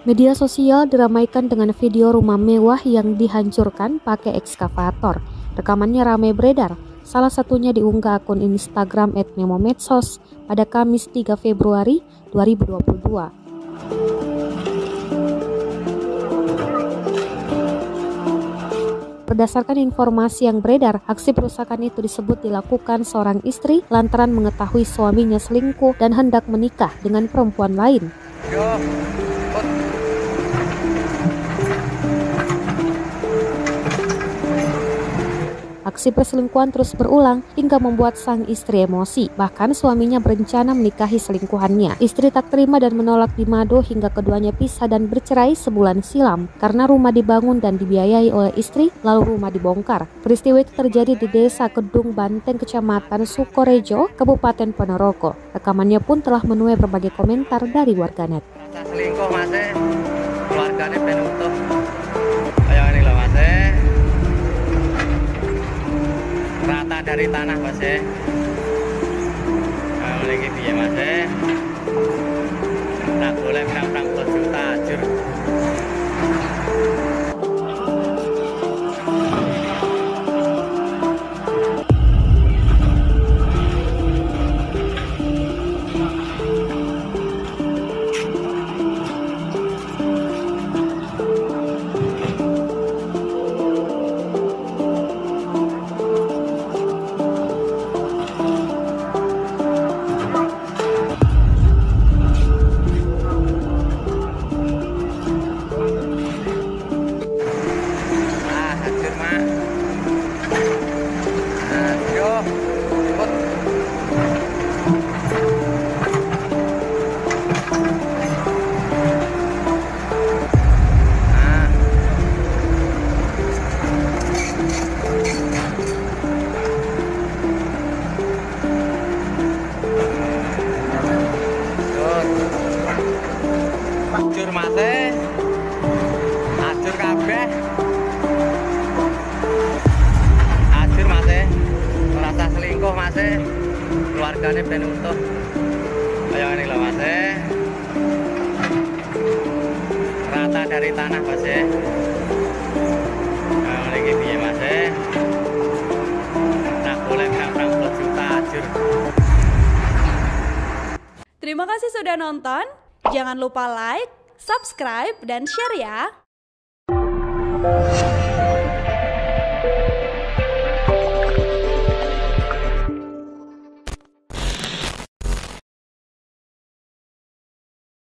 Media sosial diramaikan dengan video rumah mewah yang dihancurkan pakai ekskavator. Rekamannya ramai beredar. Salah satunya diunggah akun Instagram @memomedsos pada Kamis 3 Februari 2022. Berdasarkan informasi yang beredar, aksi perusakan itu disebut dilakukan seorang istri lantaran mengetahui suaminya selingkuh dan hendak menikah dengan perempuan lain. Aksi perselingkuhan terus berulang hingga membuat sang istri emosi. Bahkan suaminya berencana menikahi selingkuhannya. Istri tak terima dan menolak di Manado hingga keduanya pisah dan bercerai sebulan silam karena rumah dibangun dan dibiayai oleh istri, lalu rumah dibongkar. Peristiwa itu terjadi di Desa Kedung Banteng, Kecamatan Sukorejo, Kabupaten Ponorogo. Rekamannya pun telah menuai berbagai komentar dari warganet. Selingkuh masih keluarganya penutup kayak ini loh masih rata dari tanah masih memiliki biaya masih tak boleh berang-berang juta ajur. Ajur mate, ajur kabeh, ajur mate, merasa selingkuh mate, keluarganya penutup, kayak ini loh mate, rata dari tanah mate, memiliki biaya mate, tak boleh berang-berang juta ajur. Terima kasih sudah nonton. Jangan lupa like, subscribe, dan share ya!